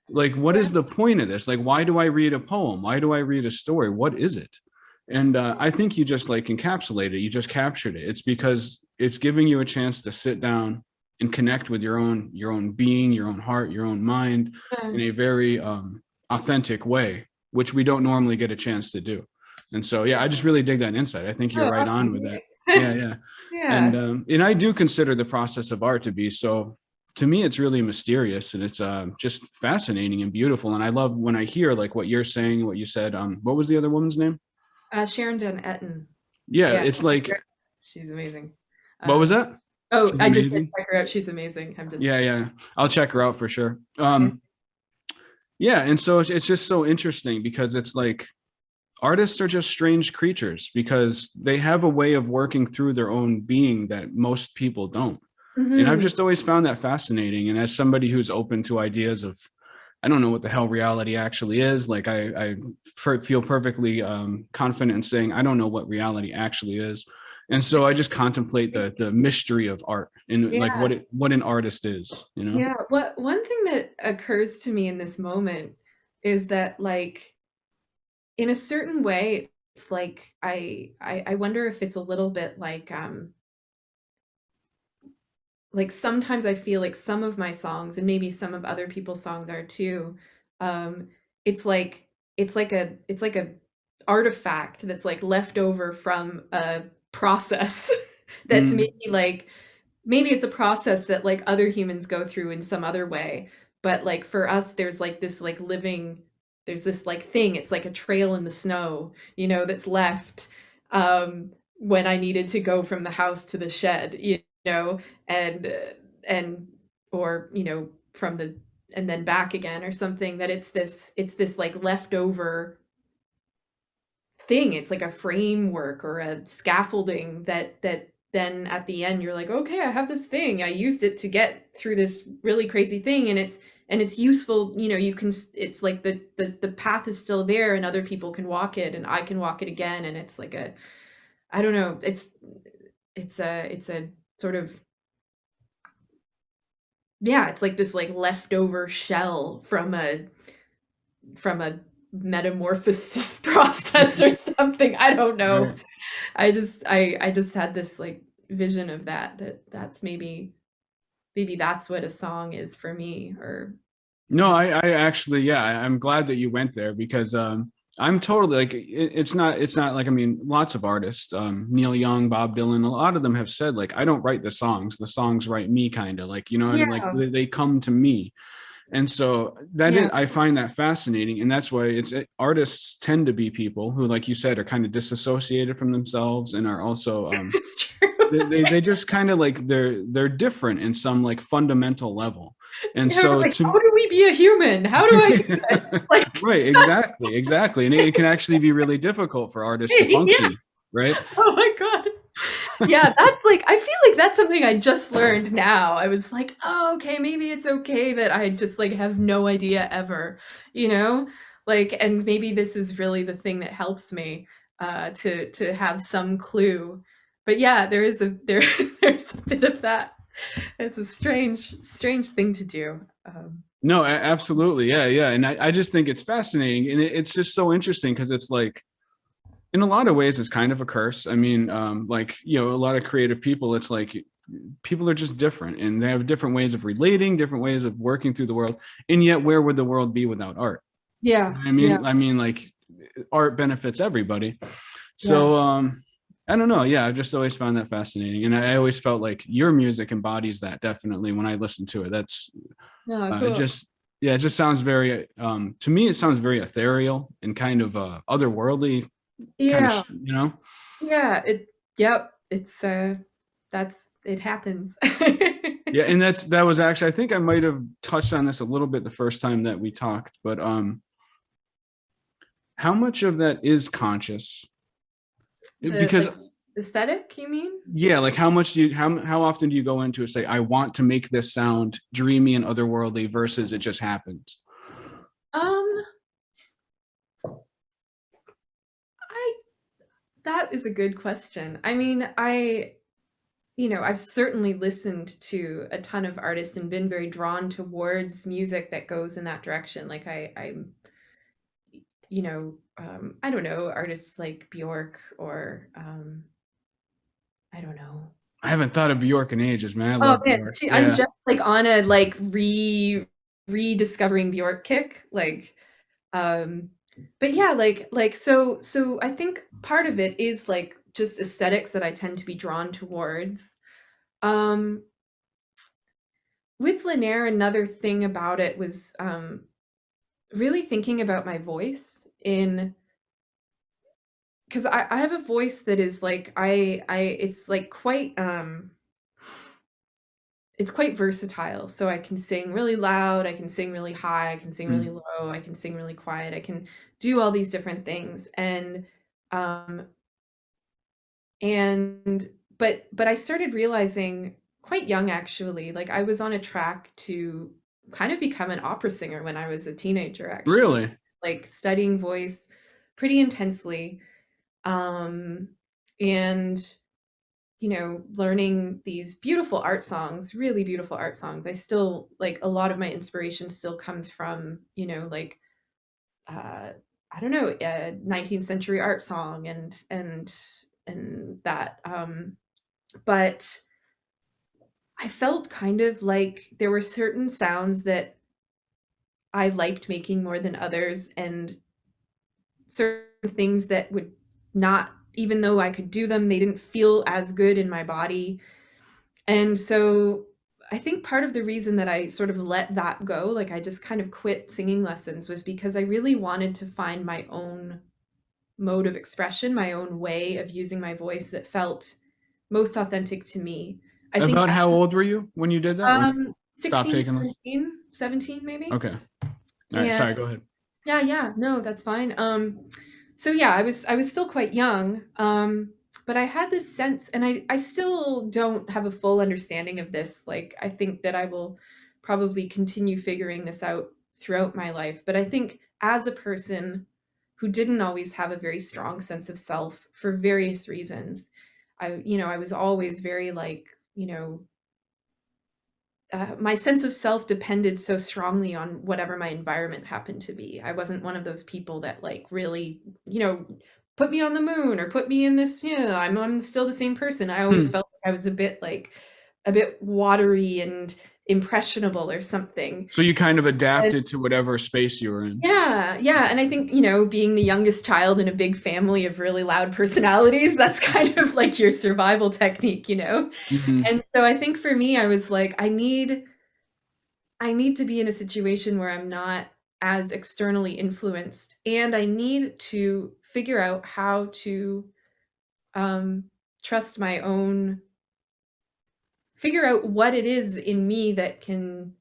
what is the point of this? Like, why do I read a poem? Why do I read a story? What is it? And I think you just like encapsulated it. You just captured it. It's because it's giving you a chance to sit down and connect with your own being, your own heart, your own mind in a very authentic way, which we don't normally get a chance to do. And so, yeah, I just really dig that insight. I think you're right on with that. Yeah. And I do consider the process of art to be so, to me, it's really mysterious, and it's just fascinating and beautiful. And I love when I hear like what you're saying, what you said. What was the other woman's name? Sharon Van Etten. Yeah, it's like, she's amazing. What was that? Oh, I just said check her out. She's amazing. Yeah. I'll check her out for sure. Yeah, and so it's just so interesting because it's like artists are just strange creatures because they have a way of working through their own being that most people don't. And I've just always found that fascinating. And as somebody who's open to ideas of, I don't know what the hell reality actually is, like I feel perfectly confident in saying I don't know what reality actually is. And so I just contemplate the mystery of art and like what an artist is, you know? Yeah. One thing that occurs to me in this moment is that, like, in a certain way, it's like I wonder if it's a little bit like sometimes I feel like some of my songs, and maybe some of other people's songs are too, it's like a artifact that's like left over from a process that's maybe it's a process that like other humans go through in some other way, but like for us there's like this like living, there's this like thing, it's like a trail in the snow, you know, that's left when I needed to go from the house to the shed, you know, and or, you know, from the, and then back again or something, that it's this like leftover thing. It's like a framework or a scaffolding that then at the end you're like, okay, I have this thing, I used it to get through this really crazy thing, and it's useful, you know, you can, it's like the path is still there and other people can walk it and I can walk it again, and it's like a, I don't know, it's a sort of, yeah, it's like this like leftover shell from a metamorphosis process or something. I don't know. Right. I just had this like vision of that's maybe that's what a song is for me. Or No, I actually, yeah, I'm glad that you went there because I'm totally like, it's not like, I mean, lots of artists, Neil Young, Bob Dylan, a lot of them have said like, I don't write the songs write me, kind of like, you know, yeah. like they come to me. And so that is, I find that fascinating. And that's why artists tend to be people who, like you said, are kind of disassociated from themselves and are also, It's true. they just kind of like, they're different in some like fundamental level. And yeah, so like, how do we be a human? How do I do this? Like, right, exactly. And it can actually be really difficult for artists to function, right? Oh my God. Yeah, that's like, I feel like that's something I just learned now. I was like, oh, okay, maybe it's okay that I just like have no idea ever, you know? Like, and maybe this is really the thing that helps me to have some clue. But yeah, there's a bit of that. It's a strange thing to do. No, absolutely. Yeah, yeah. And I just think it's fascinating. And it's just so interesting because it's like, in a lot of ways, it's kind of a curse. I mean, like, a lot of creative people, it's like people are just different and they have different ways of relating, different ways of working through the world. And yet, where would the world be without art? You Yeah, know what I yeah, mean? I mean, like, art benefits everybody. yeah. So, I don't know. Yeah, I've just always found that fascinating. And I always felt like your music embodies that definitely when I listen to it. That's Oh, it cool. just, yeah, it just sounds very, to me, it sounds very ethereal and kind of otherworldly, kind of, Yeah, you know? yeah. Yep. It's that's it happens. Yeah, and that was actually, I think I might have touched on this a little bit the first time that we talked, but how much of that is conscious? The Because like aesthetic, you mean? yeah, like how much do you how often do you go into it, say I want to make this sound dreamy and otherworldly versus it just happens? Um, I that is a good question. I mean, I've certainly listened to a ton of artists and been very drawn towards music that goes in that direction. Like I'm, I don't know, artists like Bjork or I don't know. I haven't thought of Bjork in ages, man. I Oh love man, Bjork. I'm Yeah. just like on a like rediscovering Bjork kick. Like um but yeah, so I think part of it is like just aesthetics that I tend to be drawn towards. Um with Linaire, another thing about it was really thinking about my voice in because I have a voice that is like I it's like it's quite versatile. So I can sing really loud, I can sing really high, I can sing really Hmm. low, I can sing really quiet, I can do all these different things. Um and but I started realizing quite young actually, like I was on a track to kind of become an opera singer when I was a teenager actually, Really? like studying voice pretty intensely. Um and learning these beautiful art songs, really beautiful art songs. I still like a lot of my inspiration still comes from, like uh I don't know, 19th century art song and that but I felt kind of like there were certain sounds that I liked making more than others and certain things that would not, even though I could do them, they didn't feel as good in my body. And so I think part of the reason that I sort of let that go, like I just kind of quit singing lessons, was because I really wanted to find my own mode of expression, my own way of using my voice that felt most authentic to me. I think About how old were you when you did that? When you stopped 16, taking those? 17 maybe. Okay. All right. And Sorry. Go ahead. yeah, yeah, no, that's fine. So yeah, I was still quite young. But I had this sense, and I still don't have a full understanding of this. Like I think that I will probably continue figuring this out throughout my life. But I think as a person who didn't always have a very strong sense of self for various reasons, I was always very like, my sense of self depended so strongly on whatever my environment happened to be. I wasn't one of those people that like really, put me on the moon or put me in this, I'm still the same person. I always Hmm. felt like I was a bit watery and impressionable or something. So you kind of adapted to whatever space you were in. Yeah, yeah, and I think, being the youngest child in a big family of really loud personalities, that's kind of like your survival technique. Hmm. And so I think for me, I was like, I need to be in a situation where I'm not as externally influenced, and I need to figure out how to um, trust my own, figure out what it is in me that can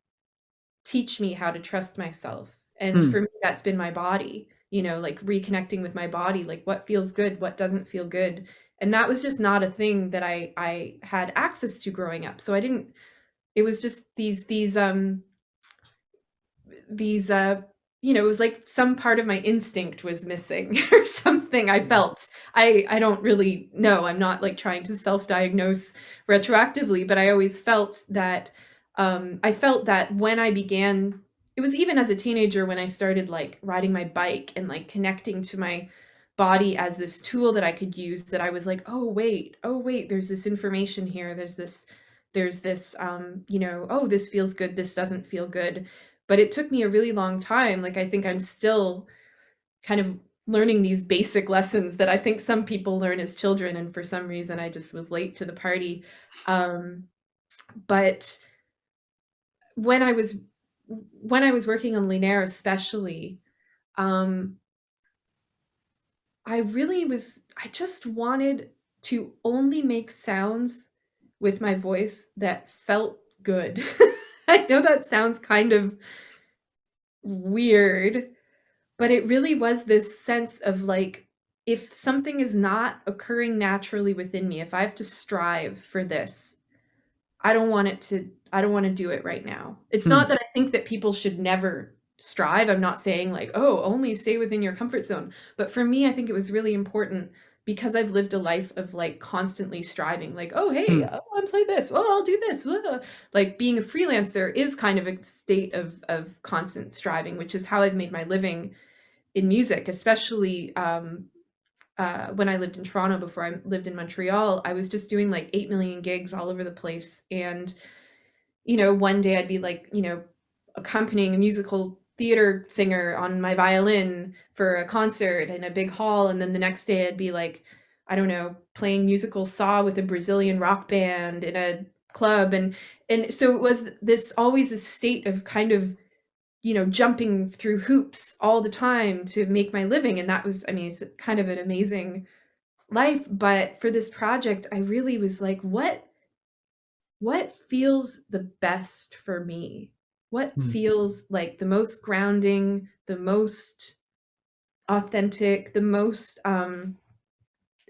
teach me how to trust myself. And Hmm. for me, that's been my body, like reconnecting with my body, like what feels good, what doesn't feel good. And that was just not a thing that I had access to growing up. So I didn't, it was just these it was like some part of my instinct was missing or something. I felt, I don't really know, I'm not like trying to self-diagnose retroactively, but I always felt that I felt that when I began, it was even as a teenager when I started like riding my bike and like connecting to my body as this tool that I could use, that I was like, oh wait, there's this information here. There's this, oh, this feels good. This doesn't feel good. But it took me a really long time. Like, I think I'm still kind of learning these basic lessons that I think some people learn as children. And for some reason, I just was late to the party. But when I was working on Linaire, especially, um, I just wanted to only make sounds with my voice that felt good. I know that sounds kind of weird, but it really was this sense of like, if something is not occurring naturally within me, if I have to strive for this, I don't want to do it right now. It's Hmm. not that I think that people should never strive. I'm not saying like, oh, only stay within your comfort zone. But for me, I think it was really important because I've lived a life of like constantly striving, like, oh, hey, Hmm. oh, I play this. Oh, I'll do this. Like being a freelancer is kind of a state of constant striving, which is how I've made my living in music, especially when I lived in Toronto before I lived in Montreal. I was just doing like 8 million gigs all over the place. And one day I'd be like, accompanying a musical theater singer on my violin for a concert in a big hall. And then the next day I'd be like, I don't know, playing musical saw with a Brazilian rock band in a club. And so it was this always a state of kind of, jumping through hoops all the time to make my living. And that was, I mean, it's kind of an amazing life. But for this project, I really was like, what feels the best for me? What Hmm. feels like the most grounding, the most authentic, the most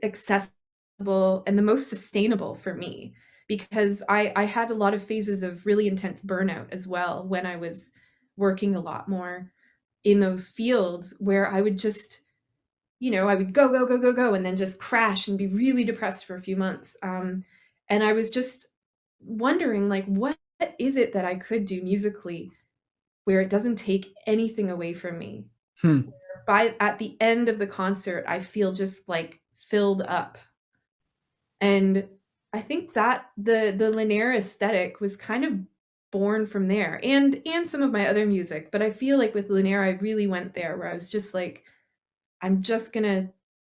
accessible, and the most sustainable for me? Because I had a lot of phases of really intense burnout as well when I was working a lot more in those fields, where I would just, I would go, go, go, go, go, and then just crash and be really depressed for a few months. And I was just wondering, like, what is it that I could do musically where it doesn't take anything away from me? Hmm. By at the end of the concert, I feel just like filled up. And I think that the Linaire aesthetic was kind of born from there, and some of my other music. But I feel like with Linaire, I really went there where I was just like, I'm just gonna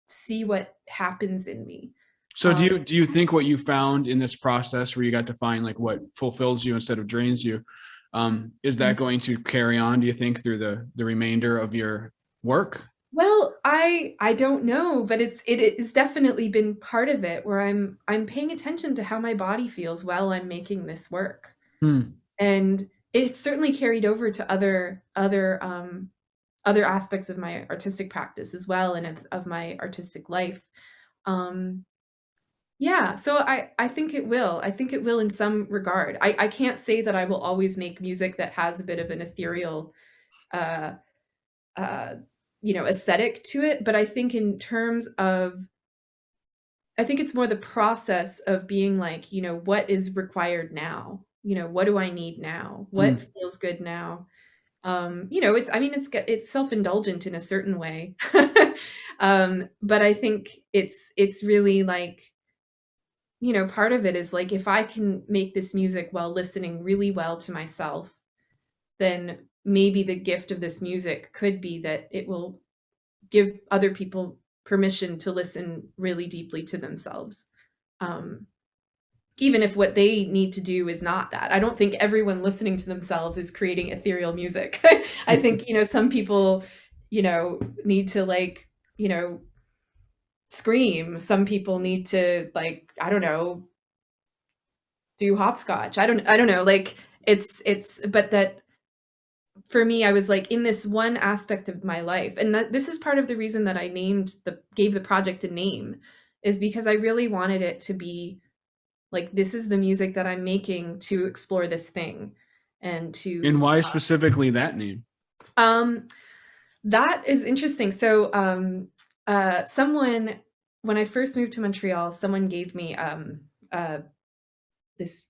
see what happens in me. So Um, do you think what you found in this process where you got to find like what fulfills you instead of drains you, is that going to carry on, do you think, through the remainder of your work? well, I don't know, but it's definitely been part of it where I'm paying attention to how my body feels while I'm making this work. Hmm. And it's certainly carried over to other aspects of my artistic practice as well, and of my artistic life. Um, yeah, so I think it will. I think it will in some regard. I can't say that I will always make music that has a bit of an ethereal uh uh aesthetic to it, but I think in terms of, I think it's more the process of being like, what is required now? What do I need now? What Hmm. feels good now? It's, I mean, it's self-indulgent in a certain way. But I think it's really like, part of it is like, if I can make this music while listening really well to myself, then maybe the gift of this music could be that it will give other people permission to listen really deeply to themselves. Um, Even if what they need to do is not that. I don't think everyone listening to themselves is creating ethereal music. I think, some people, need to like, scream. Some people need to like, I don't know, do hopscotch. I don't know. Like but that for me, I was like in this one aspect of my life. And this is part of the reason that I gave the project a name, is because I really wanted it to be like, this is the music that I'm making to explore this thing and And to why specifically that name? um that is interesting. So someone, when I first moved to Montreal, someone gave me uh this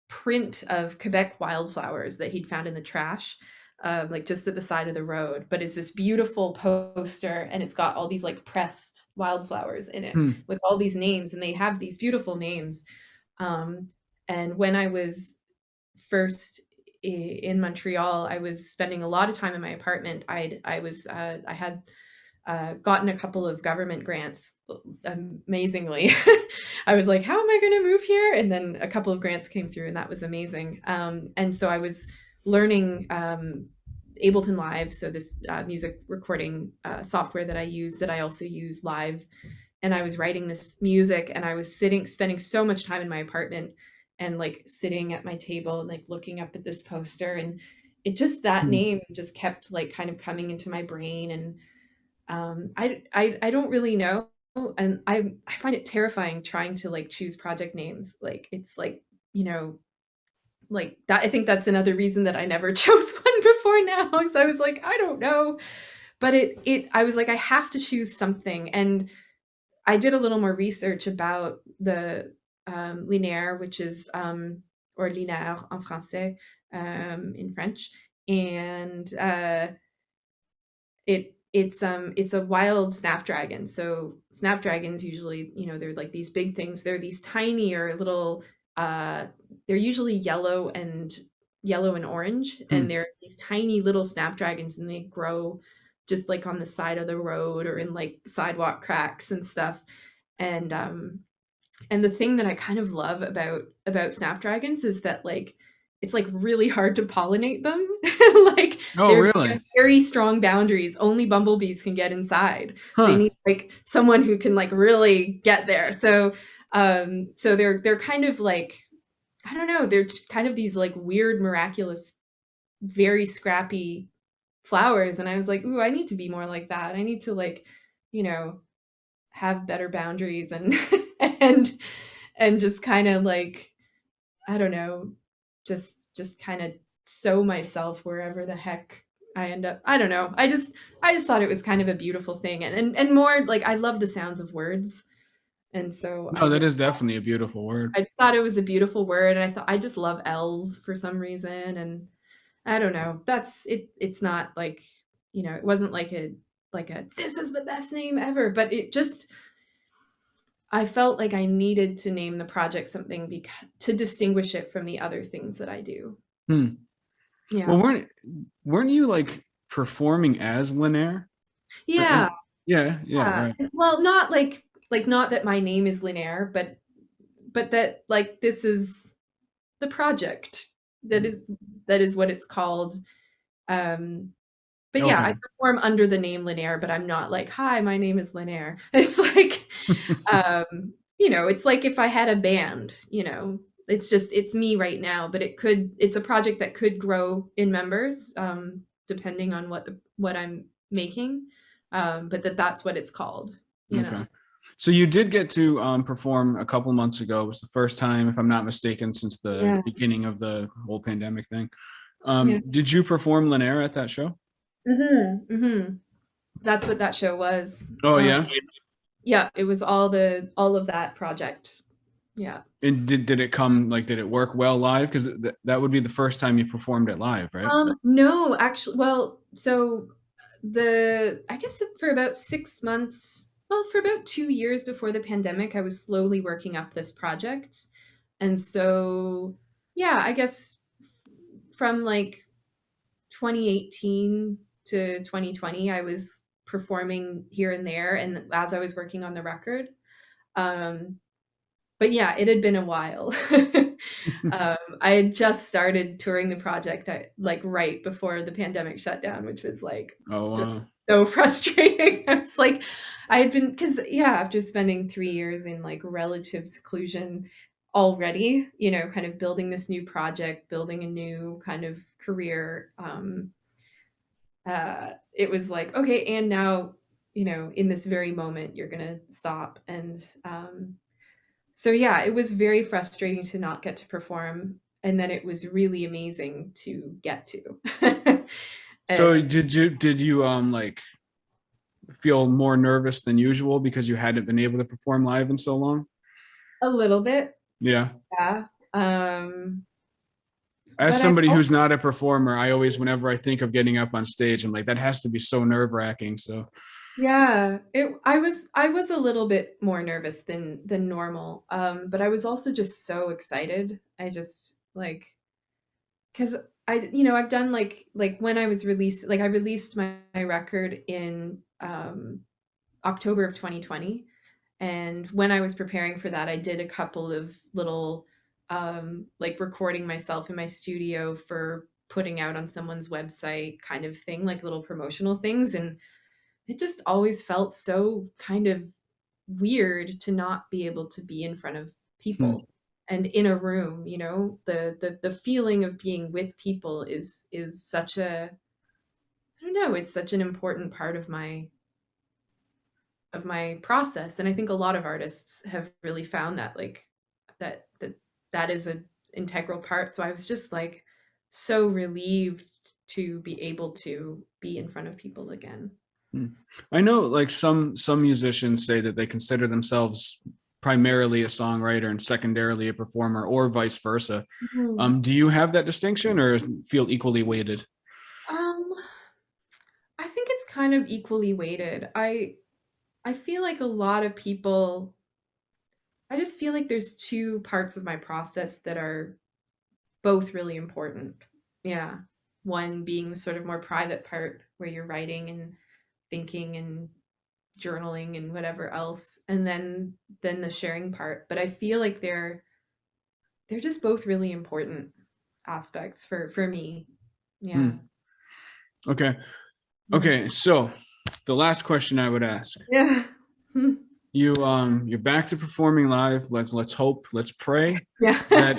print of Quebec wildflowers that he'd found in the trash. like just at the side of the road, but it's this beautiful poster and it's got all these like pressed wildflowers in it Hmm. with all these names, and they have these beautiful names. And when I was first in Montreal, I was spending a lot of time in my apartment. I had gotten a couple of government grants, amazingly. I was like, how am I going to move here? And then a couple of grants came through, and that was amazing. And so I was learning Ableton Live, so this music recording software that I use, that I also use live. And I was writing this music, and I was spending so much time in my apartment and like sitting at my table and like looking up at this poster, and it just, that Hmm. name just kept like kind of coming into my brain. And I don't really know, and I find it terrifying trying to like choose project names. Like it's like, you know, like that. I think that's another reason that I never chose one before now, is I was like, I don't know. But I was like, I have to choose something. And I did a little more research about the Linaire, which is or Linaire en français, in French, and it's a wild snapdragon. So snapdragons usually, you know, they're like these big things. They're these tinier little. Uh, they're usually yellow and orange, Hmm. and they're these tiny little snapdragons, and they grow just like on the side of the road or in like sidewalk cracks and stuff. And the thing that I kind of love about snapdragons is that like it's like really hard to pollinate them. Like Oh, they have really? very strong boundaries. Only bumblebees can get inside. They Huh. need like someone who can like really get there. So they're kind of like, I don't know, they're kind of these like weird, miraculous, very scrappy flowers. And I was like, ooh, I need to be more like that. I need to like, you know, have better boundaries and and and just kind of like, I don't know, just kind of sow myself wherever the heck I end up. I don't know. I just thought it was kind of a beautiful thing, and more like I love the sounds of words, and so No, that is definitely a beautiful word. I just thought it was a beautiful word, and I thought I just love L's for some reason, and I don't know. That's it. It's not like, you know, it wasn't like a this is the best name ever, but it just, I felt like I needed to name the project something to distinguish it from the other things that I do. Hmm. Well, Yeah. weren't you like performing as Linaire? Yeah. Yeah, yeah, Yeah. right. Well, not like not that my name is Linaire, but that like this is the project that is what it's called. Um but yeah, I Okay. perform under the name Linaire, but I'm not like, hi, my name is Linaire. It's like, you know, it's like if I had a band, you know, it's just, it's me right now, but it's a project that could grow in members, depending on what I'm making. But that's what it's called, you know? Okay. So you did get to perform a couple months ago. It was the first time, if I'm not mistaken, since the Yeah. beginning of the whole pandemic thing. Yeah. Did you perform Linaire at that show? Hmm. That's what that show was. Oh, yeah. Yeah, it was all of that project. Yeah. And did it come like did it work well live? Because that would be the first time you performed it live, right? No, actually, well, so I guess for about 6 months, well, for about 2 years before the pandemic, I was slowly working up this project. And so, yeah, I guess from like 2018 to 2020, I was performing here and there, and as I was working on the record. Um, but yeah, it had been a while. I had just started touring the project like right before the pandemic shut down, which was like Oh, just wow. so frustrating. I was like, I had been, because yeah, after spending 3 years in like relative seclusion already, you know, kind of building this new project, building a new kind of career, it was like, okay, and now, you know, in this very moment, you're gonna stop. And so yeah, it was very frustrating to not get to perform, and then it was really amazing to get to. So And did you like feel more nervous than usual because you hadn't been able to perform live in so long? a little bit, Yeah. yeah. As But I somebody who's not a performer, I always, whenever I think of getting up on stage, I'm like, that has to be so nerve-wracking. So, yeah, I was a little bit more nervous than normal. But I was also just so excited. I just like because I've done like when I was released, like I released my record in October of 2020. And when I was preparing for that, I did a couple of little like recording myself in my studio for putting out on someone's website kind of thing, like little promotional things. And it just always felt so kind of weird to not be able to be in front of hmm. people and in a room, the feeling of being with people is such a, I don't know, it's such an important part of my process. And I think a lot of artists have really found that, like, that is an integral part. So I was just like so relieved to be able to be in front of people again. Hmm. I know like some musicians say that they consider themselves primarily a songwriter and secondarily a performer, or vice versa. Mhm. Do you have that distinction or feel equally weighted? Um, I think it's kind of equally weighted. I feel like a lot of people, I just feel like there's two parts of my process that are both really important. Yeah. One being the sort of more private part where you're writing and thinking and journaling and whatever else, and then the sharing part. But I feel like they're just both really important aspects for me. Yeah. Hmm. Okay. Yeah. Okay. So the last question I would ask, Yeah. you're back to performing live. Let's hope, let's pray Yeah. that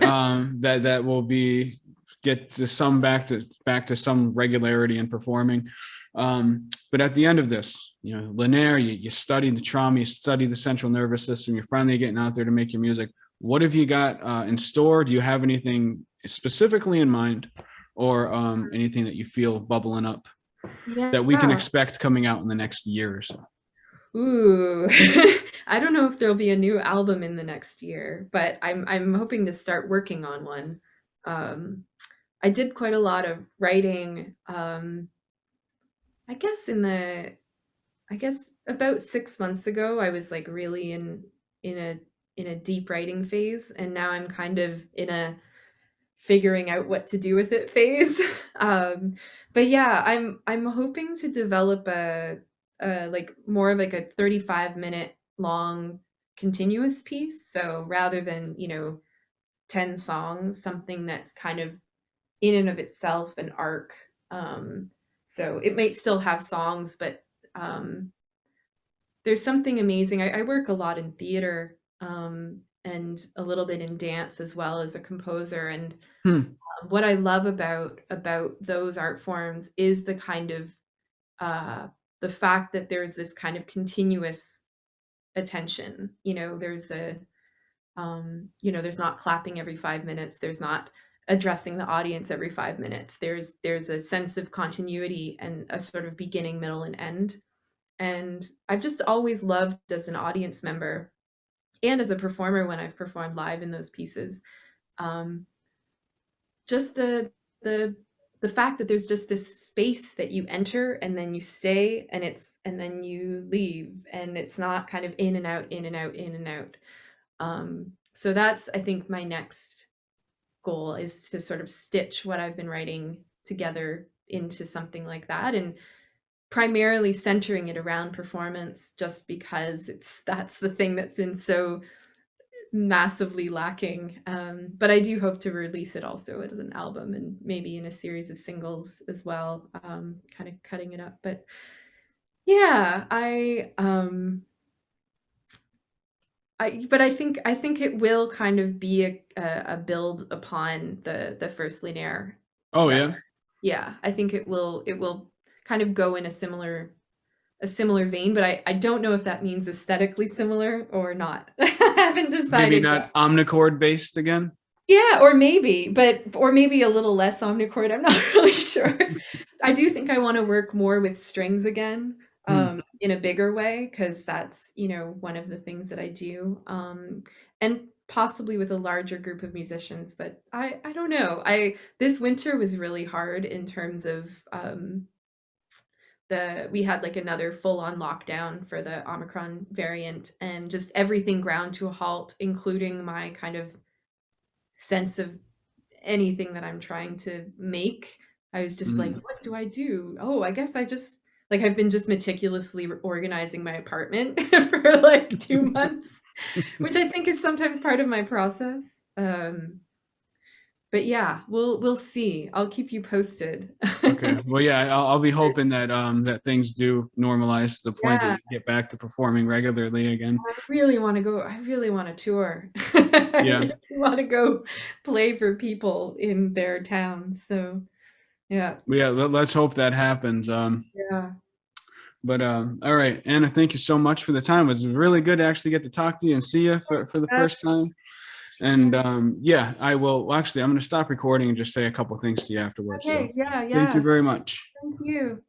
that will be get to some back to some regularity in performing. But at the end of this, Linaire, you study the trauma, you study the central nervous system, you're finally getting out there to make your music. What have you got in store? Do you have anything specifically in mind, or anything that you feel bubbling up Yeah. that we can expect coming out in the next year or so? Ooh. I don't know if there'll be a new album in the next year, but I'm hoping to start working on one. Um, I did quite a lot of writing. I guess in the I guess about 6 months ago, I was like really in a in a deep writing phase, and now I'm kind of in a figuring out what to do with it phase. But yeah, I'm hoping to develop a like more of like a 35-minute long continuous piece. So rather than 10 songs, something that's kind of in and of itself an arc. So it might still have songs, but um, there's something amazing. I work a lot in theater, and a little bit in dance as well as a composer. And Hmm. what I love about those art forms is the kind of uh, the fact that there's this kind of continuous attention. There's not clapping every 5 minutes. There's not addressing the audience every 5 minutes. There's a sense of continuity and a sort of beginning, middle, and end. And I've just always loved as an audience member and as a performer when I've performed live in those pieces, um, just the the fact that there's just this space that you enter and then you stay, and then you leave, and it's not kind of in and out, in and out, in and out. So that's, I think, my next goal is to sort of stitch what I've been writing together into something like that, and primarily centering it around performance, just because that's the thing that's been so massively lacking. But I do hope to release it also as an album and maybe in a series of singles as well, kind of cutting it up. But yeah, but I think it will kind of be a build upon the first Linaire. Oh That yeah. Yeah, I think it will kind of go in a similar vein, but I don't know if that means aesthetically similar or not. I haven't Maybe decided yet. not omnichord based again. Yeah, or maybe a little less omnichord. I'm not really sure. I do think I want to work more with strings again. in a bigger way, because that's, you know, one of the things that I do. And possibly with a larger group of musicians, but I don't know. This winter was really hard in terms of we had like another full on lockdown for the Omicron variant, and just everything ground to a halt, including my kind of sense of anything that I'm trying to make. I was just like, what do I do? Oh, I guess I just like I've been just meticulously organizing my apartment for like 2 months, which I think is sometimes part of my process. But yeah, we'll see. I'll keep you posted. Okay. Well, yeah, I'll be hoping that that things do normalize to the point that Yeah, you get back to performing regularly again. I really want to go. I really want to tour. I Yeah. really want to go play for people in their towns. So yeah, Well, yeah. Let's hope that happens. yeah. But all right, Anna, thank you so much for the time. It was really good to actually get to talk to you and see you for the first time. And yeah, I will. Well, actually, I'm going to stop recording and just say a couple things to you afterwards. So Okay, yeah, thank yeah. you very much. Thank you.